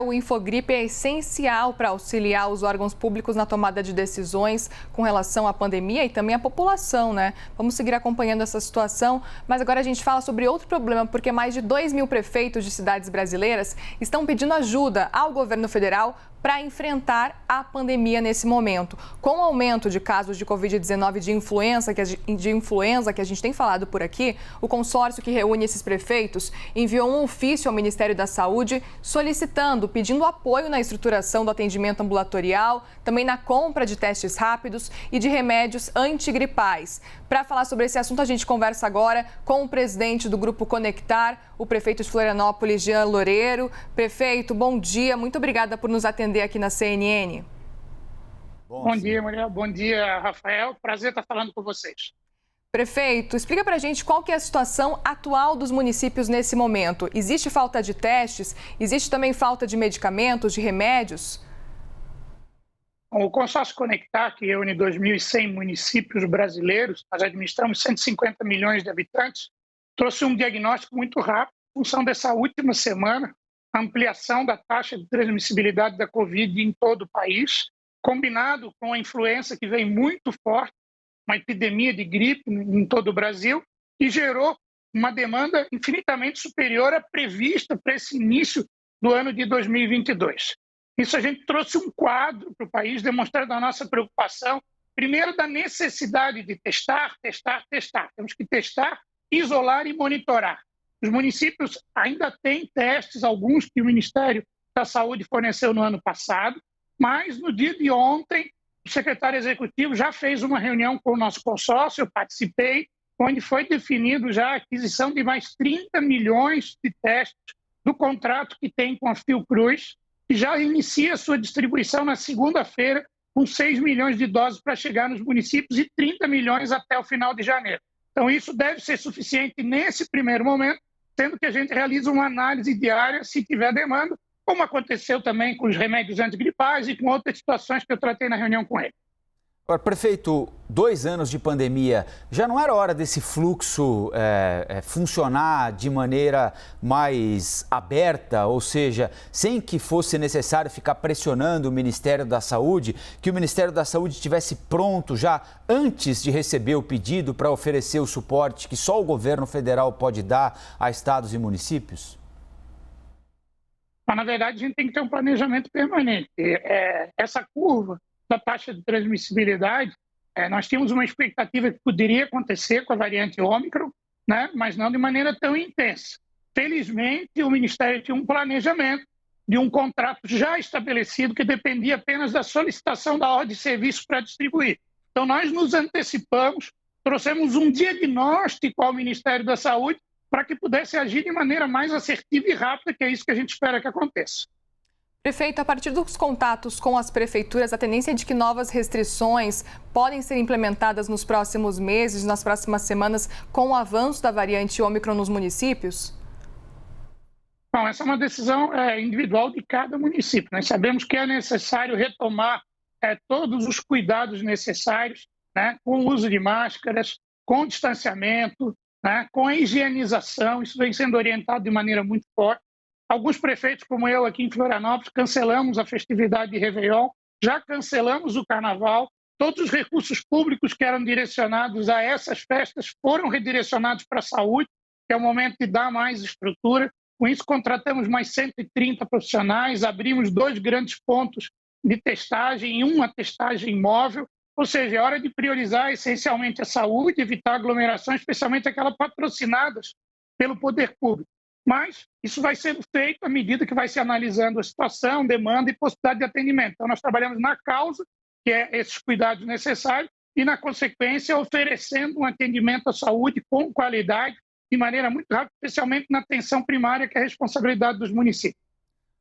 O Infogripe é essencial para auxiliar os órgãos públicos na tomada de decisões com relação à pandemia e também à população, né? Vamos seguir acompanhando essa situação, mas agora a gente fala sobre outro problema, porque mais de 2.000 prefeitos de cidades brasileiras estão pedindo ajuda ao governo federal para enfrentar a pandemia nesse momento. Com o aumento de casos de Covid-19 de influenza que a gente tem falado por aqui, o consórcio que reúne esses prefeitos enviou um ofício ao Ministério da Saúde pedindo apoio na estruturação do atendimento ambulatorial, também na compra de testes rápidos e de remédios antigripais. Para falar sobre esse assunto, a gente conversa agora com o presidente do Grupo Conectar, o prefeito de Florianópolis, Jean Loureiro. Prefeito, bom dia, muito obrigada por nos atender aqui na CNN. Bom dia, Maria. Bom dia, Rafael. Prazer estar falando com vocês. Prefeito, explica para a gente qual que é a situação atual dos municípios nesse momento. Existe falta de testes? Existe também falta de medicamentos, de remédios? O consórcio Conectar, que reúne 2.100 municípios brasileiros, nós administramos 150 milhões de habitantes, trouxe um diagnóstico muito rápido em função dessa última semana, a ampliação da taxa de transmissibilidade da Covid em todo o país, combinado com a influenza que vem muito forte, uma epidemia de gripe em todo o Brasil, e gerou uma demanda infinitamente superior à prevista para esse início do ano de 2022. Isso a gente trouxe um quadro para o país, demonstrando a nossa preocupação, primeiro da necessidade de testar. Temos que testar, isolar e monitorar. Os municípios ainda têm testes, alguns que o Ministério da Saúde forneceu no ano passado, mas no dia de ontem, o secretário executivo já fez uma reunião com o nosso consórcio, eu participei, onde foi definido já a aquisição de mais 30 milhões de testes do contrato que tem com a Fiocruz, que já inicia a sua distribuição na segunda-feira, com 6 milhões de doses para chegar nos municípios e 30 milhões até o final de janeiro. Então, isso deve ser suficiente nesse primeiro momento, sendo que a gente realiza uma análise diária se tiver demanda, como aconteceu também com os remédios antigripais e com outras situações que eu tratei na reunião com ele. Agora, prefeito, 2 anos de pandemia, já não era hora desse fluxo funcionar de maneira mais aberta, ou seja, sem que fosse necessário ficar pressionando o Ministério da Saúde, que o Ministério da Saúde estivesse pronto já antes de receber o pedido para oferecer o suporte que só o governo federal pode dar a estados e municípios? Mas, na verdade, a gente tem que ter um planejamento permanente. Essa curva da taxa de transmissibilidade, nós tínhamos uma expectativa que poderia acontecer com a variante Ômicron, né? Mas não de maneira tão intensa. Felizmente, o Ministério tinha um planejamento de um contrato já estabelecido que dependia apenas da solicitação da ordem de serviço para distribuir. Então, nós nos antecipamos, trouxemos um diagnóstico ao Ministério da Saúde para que pudesse agir de maneira mais assertiva e rápida, que é isso que a gente espera que aconteça. Prefeito, a partir dos contatos com as prefeituras, a tendência é de que novas restrições podem ser implementadas nos próximos meses, nas próximas semanas, com o avanço da variante Ômicron nos municípios? Bom, essa é uma decisão individual de cada município. Nós sabemos que é necessário retomar todos os cuidados necessários, né, com o uso de máscaras, com o distanciamento, né, com a higienização. Isso vem sendo orientado de maneira muito forte. Alguns prefeitos, como eu aqui em Florianópolis, cancelamos a festividade de Réveillon, já cancelamos o Carnaval. Todos os recursos públicos que eram direcionados a essas festas foram redirecionados para a saúde, que é o momento de dar mais estrutura. Com isso, contratamos mais 130 profissionais, abrimos 2 grandes pontos de testagem e uma testagem móvel. Ou seja, é hora de priorizar essencialmente a saúde, evitar aglomerações, especialmente aquelas patrocinadas pelo poder público. Mas isso vai sendo feito à medida que vai se analisando a situação, demanda e possibilidade de atendimento. Então, nós trabalhamos na causa, que é esses cuidados necessários, e, na consequência, oferecendo um atendimento à saúde com qualidade, de maneira muito rápida, especialmente na atenção primária, que é a responsabilidade dos municípios.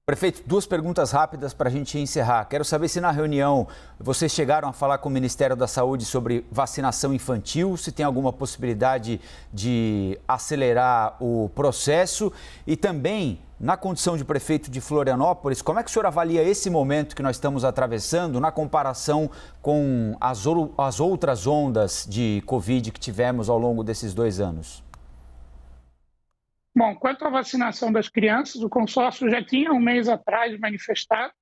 Prefeito, 2 perguntas rápidas para a gente encerrar. Quero saber se na reunião vocês chegaram a falar com o Ministério da Saúde sobre vacinação infantil, se tem alguma possibilidade de acelerar o processo e também, na condição de prefeito de Florianópolis, como é que o senhor avalia esse momento que nós estamos atravessando na comparação com as outras ondas de Covid que tivemos ao longo desses 2 anos? Bom, quanto à vacinação das crianças, o consórcio já tinha um mês atrás manifestado,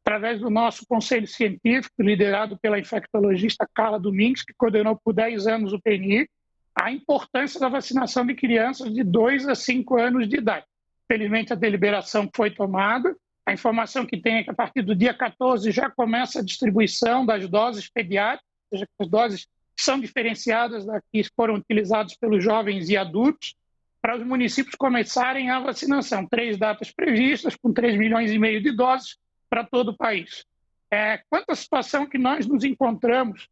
através do nosso conselho científico, liderado pela infectologista Carla Domingues, que coordenou por 10 anos o PNI, a importância da vacinação de crianças de 2 a 5 anos de idade. Felizmente, a deliberação foi tomada. A informação que tem é que, a partir do dia 14, já começa a distribuição das doses pediátricas, ou seja, as doses são diferenciadas das que foram utilizadas pelos jovens e adultos, para os municípios começarem a vacinação. 3 datas previstas, com 3,5 milhões de doses para todo o país. Quanto à situação que nós nos encontramos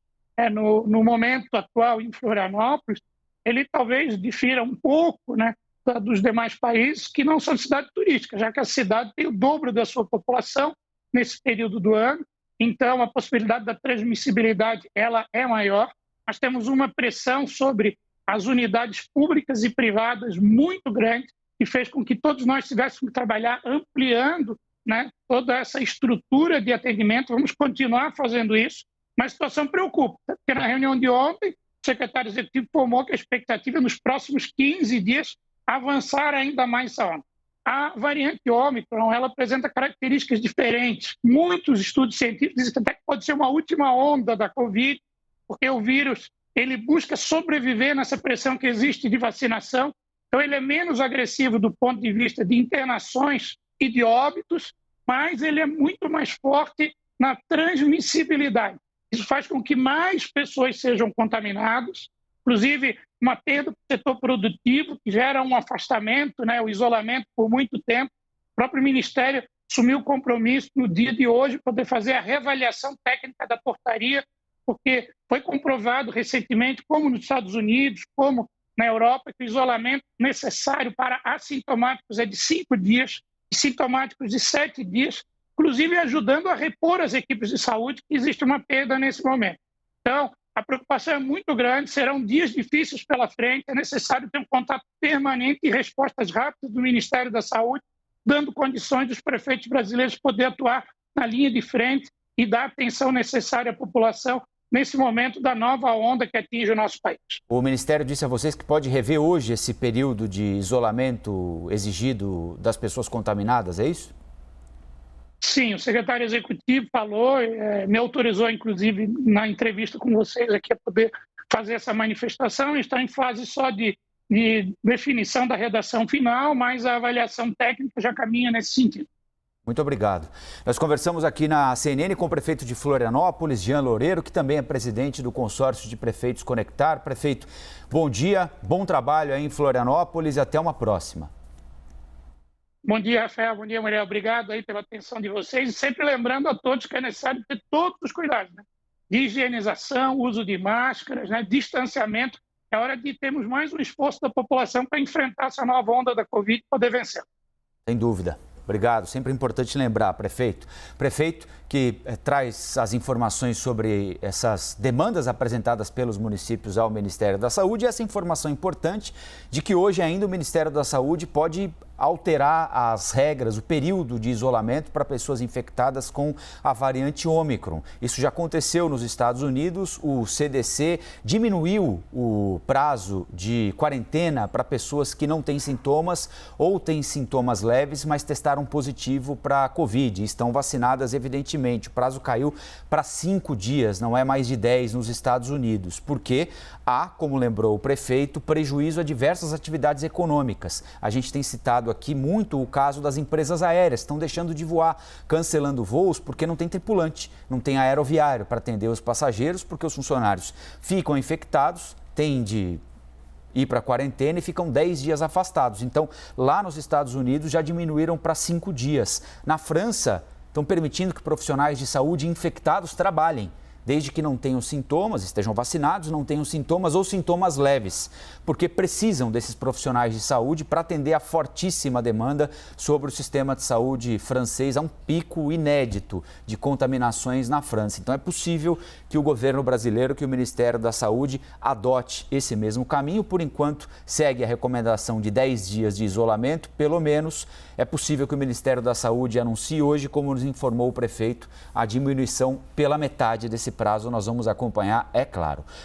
no momento atual em Florianópolis, ele talvez difira um pouco, né, dos demais países que não são cidades turísticas, já que a cidade tem o dobro da sua população nesse período do ano, então a possibilidade da transmissibilidade ela é maior. Nós temos uma pressão sobre as unidades públicas e privadas muito grande, que fez com que todos nós tivéssemos que trabalhar ampliando, né, toda essa estrutura de atendimento. Vamos continuar fazendo isso, mas a situação preocupa, porque na reunião de ontem, o secretário executivo informou que a expectativa é nos próximos 15 dias avançar ainda mais essa onda. A variante Ômicron, ela apresenta características diferentes. Muitos estudos científicos dizem que até pode ser uma última onda da Covid, porque o vírus ele busca sobreviver nessa pressão que existe de vacinação, então ele é menos agressivo do ponto de vista de internações e de óbitos, mas ele é muito mais forte na transmissibilidade. Isso faz com que mais pessoas sejam contaminadas, inclusive uma perda do setor produtivo, que gera um afastamento, né, o isolamento por muito tempo. O próprio Ministério assumiu o compromisso no dia de hoje de poder fazer a reavaliação técnica da portaria, porque foi comprovado recentemente, como nos Estados Unidos, como na Europa, que o isolamento necessário para assintomáticos é de 5 dias, e sintomáticos de 7 dias, inclusive ajudando a repor as equipes de saúde, que existe uma perda nesse momento. Então, a preocupação é muito grande, serão dias difíceis pela frente, é necessário ter um contato permanente e respostas rápidas do Ministério da Saúde, dando condições dos prefeitos brasileiros poder atuar na linha de frente e dar a atenção necessária à população nesse momento da nova onda que atinge o nosso país. O Ministério disse a vocês que pode rever hoje esse período de isolamento exigido das pessoas contaminadas, é isso? Sim, o secretário executivo falou, me autorizou, inclusive, na entrevista com vocês aqui a poder fazer essa manifestação. Está em fase só de definição da redação final, mas a avaliação técnica já caminha nesse sentido. Muito obrigado. Nós conversamos aqui na CNN com o prefeito de Florianópolis, Jean Loureiro, que também é presidente do consórcio de prefeitos Conectar. Prefeito, bom dia, bom trabalho aí em Florianópolis e até uma próxima. Bom dia, Rafael. Bom dia, Maria. Obrigado aí pela atenção de vocês. E sempre lembrando a todos que é necessário ter todos os cuidados, né? De higienização, uso de máscaras, né? Distanciamento. É hora de termos mais um esforço da população para enfrentar essa nova onda da Covid e poder vencer. Sem dúvida. Obrigado. Sempre é importante lembrar, prefeito. Prefeito que traz as informações sobre essas demandas apresentadas pelos municípios ao Ministério da Saúde e essa informação importante de que hoje ainda o Ministério da Saúde pode alterar as regras, o período de isolamento para pessoas infectadas com a variante Ômicron. Isso já aconteceu nos Estados Unidos, o CDC diminuiu o prazo de quarentena para pessoas que não têm sintomas ou têm sintomas leves, mas testaram positivo para a Covid e estão vacinadas, evidentemente. O prazo caiu para 5 dias, não é mais de 10 nos Estados Unidos, porque há, como lembrou o prefeito, prejuízo a diversas atividades econômicas. A gente tem citado aqui muito o caso das empresas aéreas, estão deixando de voar, cancelando voos porque não tem tripulante, não tem aeroviário para atender os passageiros, porque os funcionários ficam infectados, têm de ir para a quarentena e ficam 10 dias afastados. Então, lá nos Estados Unidos já diminuíram para 5 dias. Na França, estão permitindo que profissionais de saúde infectados trabalhem, desde que não tenham sintomas, estejam vacinados, não tenham sintomas ou sintomas leves, porque precisam desses profissionais de saúde para atender a fortíssima demanda sobre o sistema de saúde francês. Há um pico inédito de contaminações na França. Então é possível que o governo brasileiro, que o Ministério da Saúde adote esse mesmo caminho. Por enquanto, segue a recomendação de 10 dias de isolamento, pelo menos. É possível que o Ministério da Saúde anuncie hoje, como nos informou o prefeito, a diminuição pela metade desse prazo. Nós vamos acompanhar, é claro.